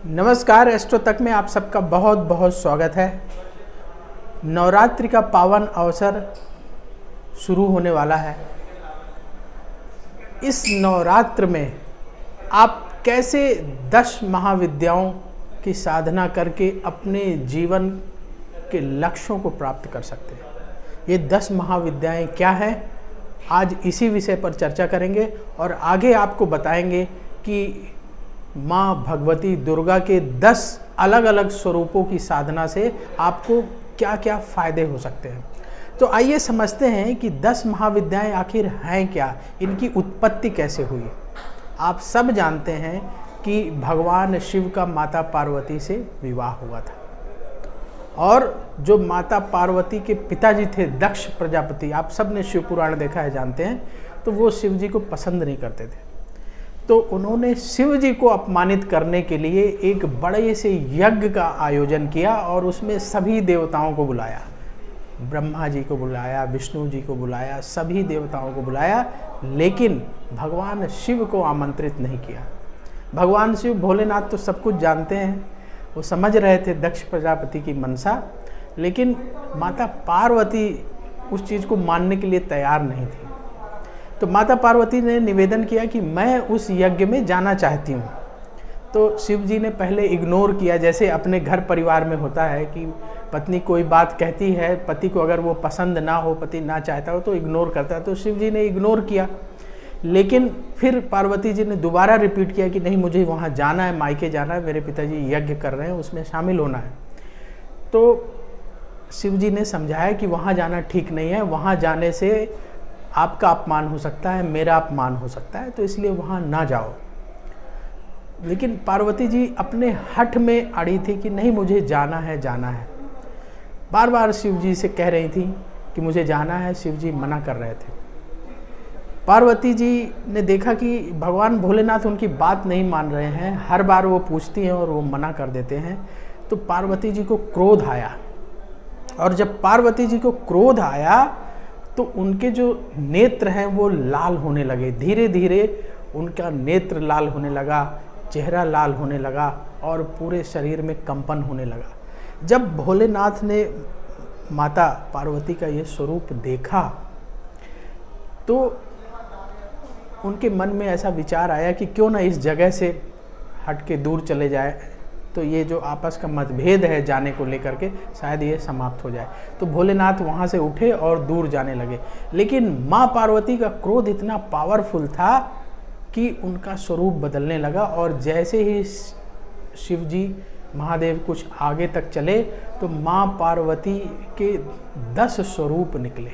नमस्कार, एस्ट्रो तक में आप सबका बहुत बहुत स्वागत है। नवरात्रि का पावन अवसर शुरू होने वाला है। इस नवरात्र में आप कैसे 10 महाविद्याओं की साधना करके अपने जीवन के लक्ष्यों को प्राप्त कर सकते हैं। ये 10 महाविद्याएं क्या हैं, आज इसी विषय पर चर्चा करेंगे और आगे आपको बताएंगे कि माँ भगवती दुर्गा के 10 अलग अलग स्वरूपों की साधना से आपको क्या क्या फायदे हो सकते हैं। तो आइए समझते हैं कि 10 महाविद्याएं आखिर हैं क्या, इनकी उत्पत्ति कैसे हुई। आप सब जानते हैं कि भगवान शिव का माता पार्वती से विवाह हुआ था और जो माता पार्वती के पिताजी थे दक्ष प्रजापति, आप सब ने शिव पुराण देखा है, जानते हैं, तो वो शिव जी को पसंद नहीं करते थे। तो उन्होंने शिव जी को अपमानित करने के लिए एक बड़े से यज्ञ का आयोजन किया और उसमें सभी देवताओं को बुलाया, ब्रह्मा जी को बुलाया, विष्णु जी को बुलाया, सभी देवताओं को बुलाया, लेकिन भगवान शिव को आमंत्रित नहीं किया। भगवान शिव भोलेनाथ तो सब कुछ जानते हैं, वो समझ रहे थे दक्ष प्रजापति की मनसा, लेकिन माता पार्वती उस चीज़ को मानने के लिए तैयार नहीं थी। तो माता पार्वती ने निवेदन किया कि मैं उस यज्ञ में जाना चाहती हूँ। तो शिव जी ने पहले इग्नोर किया, जैसे अपने घर परिवार में होता है कि पत्नी कोई बात कहती है, पति को अगर वो पसंद ना हो, पति ना चाहता हो तो इग्नोर करता है। तो शिव जी ने इग्नोर किया, लेकिन फिर पार्वती जी ने दोबारा रिपीट किया कि नहीं, मुझे वहाँ जाना है, मायके जाना है, मेरे पिताजी यज्ञ कर रहे हैं, उसमें शामिल होना है। तो शिव जी ने समझाया कि वहाँ जाना ठीक नहीं है, वहाँ जाने से आपका अपमान हो सकता है, मेरा अपमान हो सकता है, तो इसलिए वहाँ ना जाओ। लेकिन पार्वती जी अपने हठ में अड़ी थी कि नहीं, मुझे जाना है, जाना है। बार बार शिव जी से कह रही थी कि मुझे जाना है, शिव जी मना कर रहे थे। पार्वती जी ने देखा कि भगवान भोलेनाथ उनकी बात नहीं मान रहे हैं, हर बार वो पूछती हैं और वो मना कर देते हैं। तो पार्वती जी को क्रोध आया, और जब पार्वती जी को क्रोध आया तो उनके जो नेत्र हैं वो लाल होने लगे। धीरे धीरे उनका नेत्र लाल होने लगा, चेहरा लाल होने लगा और पूरे शरीर में कंपन होने लगा। जब भोलेनाथ ने माता पार्वती का ये स्वरूप देखा तो उनके मन में ऐसा विचार आया कि क्यों ना इस जगह से हट के दूर चले जाए, तो ये जो आपस का मतभेद है जाने को लेकर के, शायद ये समाप्त हो जाए। तो भोलेनाथ वहाँ से उठे और दूर जाने लगे। लेकिन माँ पार्वती का क्रोध इतना पावरफुल था कि उनका स्वरूप बदलने लगा, और जैसे ही शिव जी महादेव कुछ आगे तक चले तो माँ पार्वती के 10 स्वरूप निकले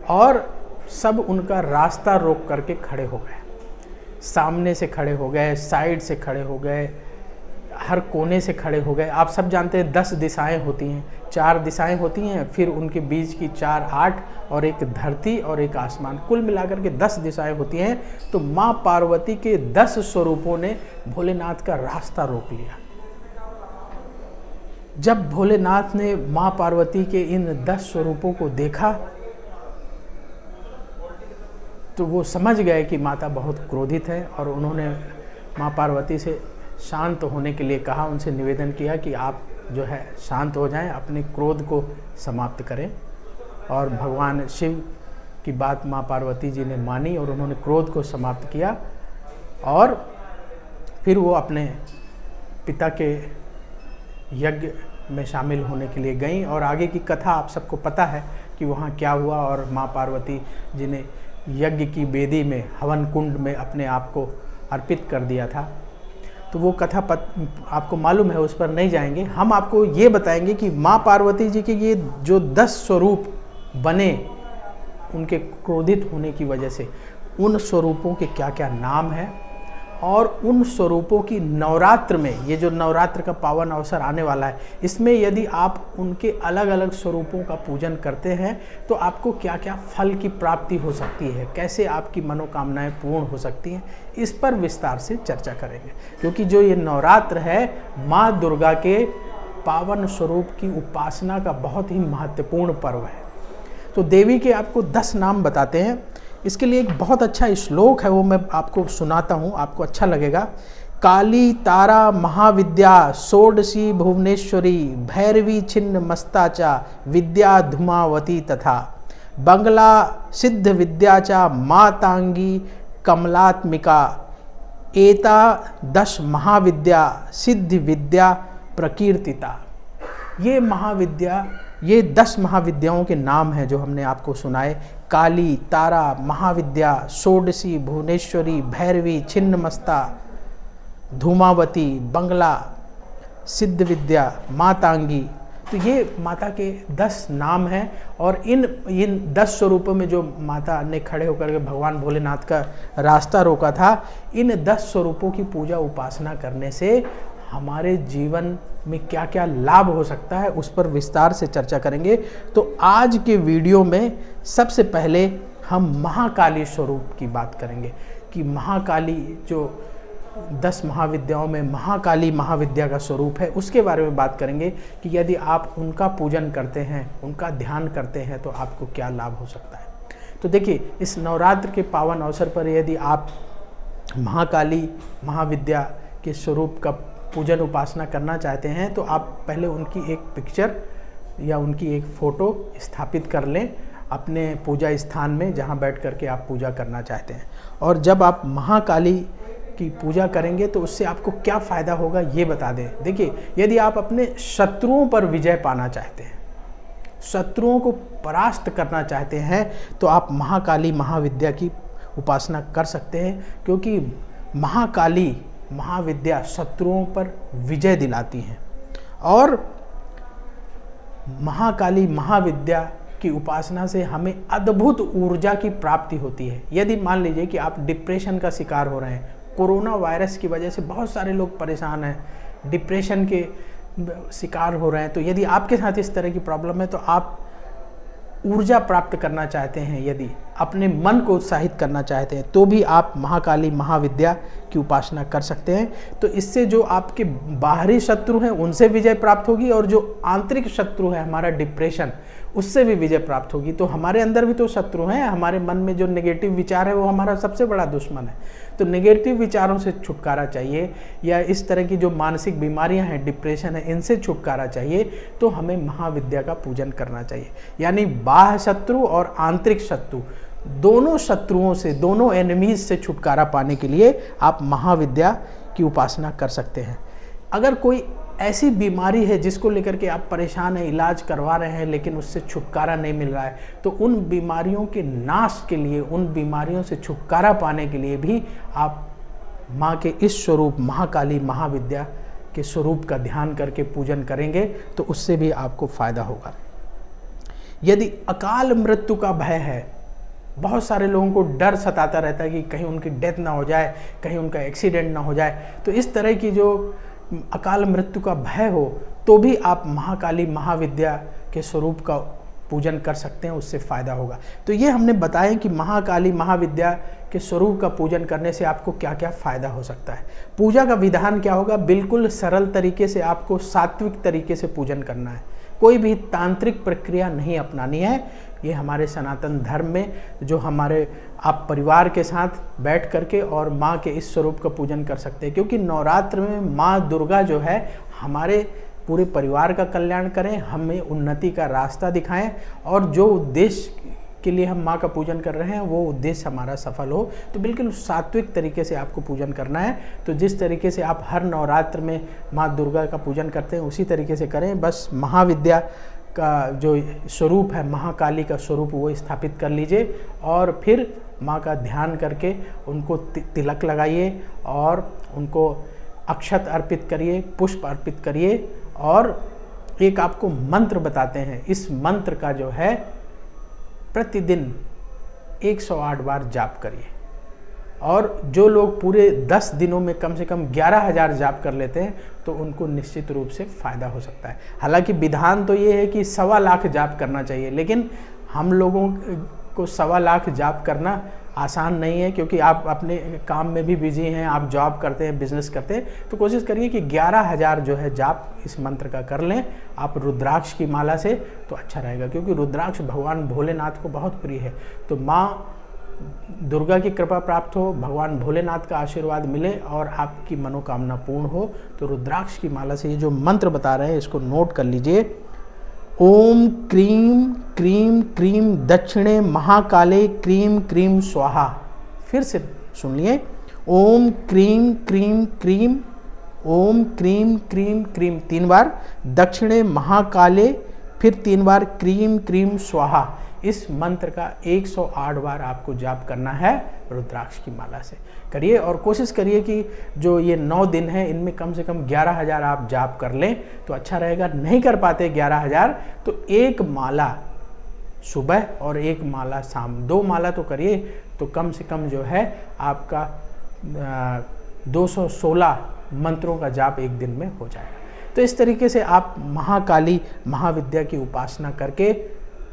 और सब उनका रास्ता रोक करके खड़े हो गए। सामने से खड़े हो गए, साइड से खड़े हो गए, हर कोने से खड़े हो गए। आप सब जानते हैं 10 दिशाएं होती हैं, 4 दिशाएं होती हैं, फिर उनके बीच की 4 8 और एक धरती और एक आसमान, कुल मिलाकर के 10 दिशाएं होती हैं। तो माँ पार्वती के 10 स्वरूपों ने भोलेनाथ का रास्ता रोक लिया। जब भोलेनाथ ने माँ पार्वती के इन 10 स्वरूपों को देखा तो वो समझ गए कि माता बहुत क्रोधित है, और उन्होंने माँ पार्वती से शांत होने के लिए कहा, उनसे निवेदन किया कि आप जो है शांत हो जाएं, अपने क्रोध को समाप्त करें। और भगवान शिव की बात माँ पार्वती जी ने मानी और उन्होंने क्रोध को समाप्त किया, और फिर वो अपने पिता के यज्ञ में शामिल होने के लिए गईं। और आगे की कथा आप सबको पता है कि वहाँ क्या हुआ, और माँ पार्वती जी ने यज्ञ की वेदी में, हवन कुंड में अपने आप को अर्पित कर दिया था। तो वो कथा आपको मालूम है, उस पर नहीं जाएंगे। हम आपको ये बताएंगे कि माँ पार्वती जी के ये जो 10 स्वरूप बने उनके क्रोधित होने की वजह से, उन स्वरूपों के क्या क्या नाम हैं, और उन स्वरूपों की नवरात्र में, ये जो नवरात्र का पावन अवसर आने वाला है, इसमें यदि आप उनके अलग अलग स्वरूपों का पूजन करते हैं तो आपको क्या क्या फल की प्राप्ति हो सकती है, कैसे आपकी मनोकामनाएं पूर्ण हो सकती हैं, इस पर विस्तार से चर्चा करेंगे। क्योंकि जो ये नवरात्र है माँ दुर्गा के पावन स्वरूप की उपासना का बहुत ही महत्वपूर्ण पर्व है। तो देवी के आपको 10 नाम बताते हैं। इसके लिए एक बहुत अच्छा श्लोक है, वो मैं आपको सुनाता हूँ, आपको अच्छा लगेगा काली तारा महाविद्या षोडशी भुवनेश्वरी भैरवी छिन्न मस्ताचा विद्या धुमावती तथा बंगला सिद्ध विद्याचा मातांगी कमलात्मिका एता 10 महाविद्या सिद्ध विद्या प्रकीर्तिता। ये महाविद्या, ये 10 महाविद्याओं के नाम हैं जो हमने आपको सुनाए। काली तारा महाविद्या षोडशी भुवनेश्वरी भैरवी छिन्नमस्ता धूमावती बंगला सिद्ध विद्या मातांगी। तो ये माता के 10 नाम हैं और इन 10 स्वरूपों में जो माता ने खड़े होकर के भगवान भोलेनाथ का रास्ता रोका था, इन 10 स्वरूपों की पूजा उपासना करने से हमारे जीवन में क्या क्या लाभ हो सकता है उस पर विस्तार से चर्चा करेंगे। तो आज के वीडियो में सबसे पहले हम महाकाली स्वरूप की बात करेंगे कि महाकाली जो 10 महाविद्याओं में महाकाली महाविद्या का स्वरूप है उसके बारे में बात करेंगे कि यदि आप उनका पूजन करते हैं, उनका ध्यान करते हैं तो आपको क्या लाभ हो सकता है। तो देखिए, इस नवरात्र के पावन अवसर पर यदि आप महाकाली महाविद्या के स्वरूप का पूजन उपासना करना चाहते हैं तो आप पहले उनकी एक पिक्चर या उनकी एक फ़ोटो स्थापित कर लें अपने पूजा स्थान में जहां बैठ करके आप पूजा करना चाहते हैं। और जब आप महाकाली की पूजा करेंगे तो उससे आपको क्या फ़ायदा होगा ये बता दें। देखिए, यदि आप अपने शत्रुओं पर विजय पाना चाहते हैं, शत्रुओं को परास्त करना चाहते हैं तो आप महाकाली महाविद्या की उपासना कर सकते हैं, क्योंकि महाकाली महाविद्या शत्रुओं पर विजय दिलाती हैं। और महाकाली महाविद्या की उपासना से हमें अद्भुत ऊर्जा की प्राप्ति होती है। यदि मान लीजिए कि आप डिप्रेशन का शिकार हो रहे हैं, कोरोना वायरस की वजह से बहुत सारे लोग परेशान हैं, डिप्रेशन के शिकार हो रहे हैं, तो यदि आपके साथ इस तरह की प्रॉब्लम है तो आप ऊर्जा प्राप्त करना चाहते हैं, यदि अपने मन को उत्साहित करना चाहते हैं तो भी आप महाकाली महाविद्या की उपासना कर सकते हैं। तो इससे जो आपके बाहरी शत्रु हैं उनसे विजय प्राप्त होगी और जो आंतरिक शत्रु है हमारा डिप्रेशन, उससे भी विजय प्राप्त होगी। तो हमारे अंदर भी तो शत्रु हैं, हमारे मन में जो नेगेटिव विचार है वो हमारा सबसे बड़ा दुश्मन है। तो नेगेटिव विचारों से छुटकारा चाहिए या इस तरह की जो मानसिक बीमारियां हैं, डिप्रेशन है, इनसे छुटकारा चाहिए तो हमें महाविद्या का पूजन करना चाहिए। यानी बाह्य शत्रु और आंतरिक शत्रु, दोनों शत्रुओं से, दोनों एनिमीज से छुटकारा पाने के लिए आप महाविद्या की उपासना कर सकते हैं। अगर कोई ऐसी बीमारी है जिसको लेकर के आप परेशान हैं, इलाज करवा रहे हैं लेकिन उससे छुटकारा नहीं मिल रहा है, तो उन बीमारियों के नाश के लिए, उन बीमारियों से छुटकारा पाने के लिए भी आप माँ के इस स्वरूप महाकाली महाविद्या के स्वरूप का ध्यान करके पूजन करेंगे तो उससे भी आपको फायदा होगा। यदि अकाल मृत्यु का भय है, बहुत सारे लोगों को डर सताता रहता है कि कहीं उनकी डेथ ना हो जाए, कहीं उनका एक्सीडेंट ना हो जाए, तो इस तरह की जो अकाल मृत्यु का भय हो तो भी आप महाकाली महाविद्या के स्वरूप का पूजन कर सकते हैं, उससे फ़ायदा होगा। तो ये हमने बताया कि महाकाली महाविद्या के स्वरूप का पूजन करने से आपको क्या क्या फ़ायदा हो सकता है। पूजा का विधान क्या होगा, बिल्कुल सरल तरीके से आपको सात्विक तरीके से पूजन करना है, कोई भी तांत्रिक प्रक्रिया नहीं अपनानी है। ये हमारे सनातन धर्म में जो हमारे आप परिवार के साथ बैठ करके और माँ के इस स्वरूप का पूजन कर सकते हैं, क्योंकि नवरात्र में माँ दुर्गा जो है हमारे पूरे परिवार का कल्याण करें, हमें उन्नति का रास्ता दिखाएं और जो उद्देश्य के लिए हम माँ का पूजन कर रहे हैं वो उद्देश्य हमारा सफल हो। तो बिल्कुल सात्विक तरीके से आपको पूजन करना है। तो जिस तरीके से आप हर नवरात्र में माँ दुर्गा का पूजन करते हैं उसी तरीके से करें। बस महाविद्या का जो स्वरूप है, महाकाली का स्वरूप, वो स्थापित कर लीजिए और फिर माँ का ध्यान करके उनको तिलक लगाइए और उनको अक्षत अर्पित करिए, पुष्प अर्पित करिए और एक आपको मंत्र बताते हैं। इस मंत्र का जो है प्रतिदिन 108 बार जाप करिए और जो लोग पूरे 10 दिनों में कम से कम 11,000 जाप कर लेते हैं तो उनको निश्चित रूप से फ़ायदा हो सकता है। हालांकि विधान तो ये है कि 1.25 लाख जाप करना चाहिए, लेकिन हम लोगों को 1.25 लाख जाप करना आसान नहीं है, क्योंकि आप अपने काम में भी बिजी हैं, आप जॉब करते हैं, बिजनेस करते हैं। तो कोशिश करिए कि 11,000 जो है जाप इस मंत्र का कर लें आप रुद्राक्ष की माला से, तो अच्छा रहेगा, क्योंकि रुद्राक्ष भगवान भोलेनाथ को बहुत प्रिय है। तो माँ दुर्गा की कृपा प्राप्त हो, भगवान भोलेनाथ का आशीर्वाद मिले और आपकी मनोकामना पूर्ण हो, तो रुद्राक्ष की माला से ये जो मंत्र बता रहे हैं इसको नोट कर लीजिए। ओम क्रीम क्रीम क्रीम दक्षिणे महाकाले क्रीम क्रीम स्वाहा। फिर से सुनिए, ओम क्रीम क्रीम क्रीम, ओम क्रीम क्रीम क्रीम 3 बार, दक्षिणे महाकाले फिर 3 बार क्रीम क्रीम स्वाहा। इस मंत्र का 108 बार आपको जाप करना है रुद्राक्ष की माला से। करिए और कोशिश करिए कि जो ये 9 दिन हैं इनमें कम से कम 11,000 आप जाप कर लें तो अच्छा रहेगा। नहीं कर पाते 11,000 तो एक माला सुबह और एक माला शाम, 2 माला तो करिए तो कम से कम जो है आपका 216 मंत्रों का जाप एक दिन में हो जाएगा। तो इस तरीके से आप महाकाली महाविद्या की उपासना करके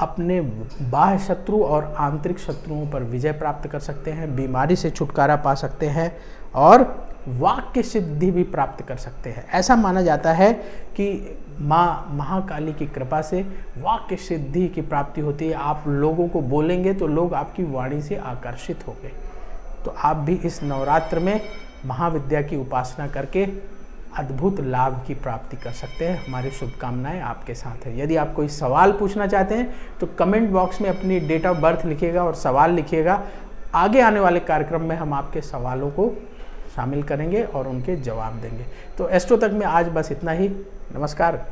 अपने बाह्य शत्रु और आंतरिक शत्रुओं पर विजय प्राप्त कर सकते हैं, बीमारी से छुटकारा पा सकते हैं और वाक्य सिद्धि भी प्राप्त कर सकते हैं। ऐसा माना जाता है कि माँ महाकाली की कृपा से वाक्य सिद्धि की प्राप्ति होती है। आप लोगों को बोलेंगे तो लोग आपकी वाणी से आकर्षित होंगे। तो आप भी इस नवरात्र में महाविद्या की उपासना करके अद्भुत लाभ की प्राप्ति कर सकते हैं। हमारी शुभकामनाएं आपके साथ है। यदि आप कोई सवाल पूछना चाहते हैं तो कमेंट बॉक्स में अपनी डेट ऑफ बर्थ लिखिएगा और सवाल लिखिएगा। आगे आने वाले कार्यक्रम में हम आपके सवालों को शामिल करेंगे और उनके जवाब देंगे। तो एस्ट्रो तक में आज बस इतना ही। नमस्कार।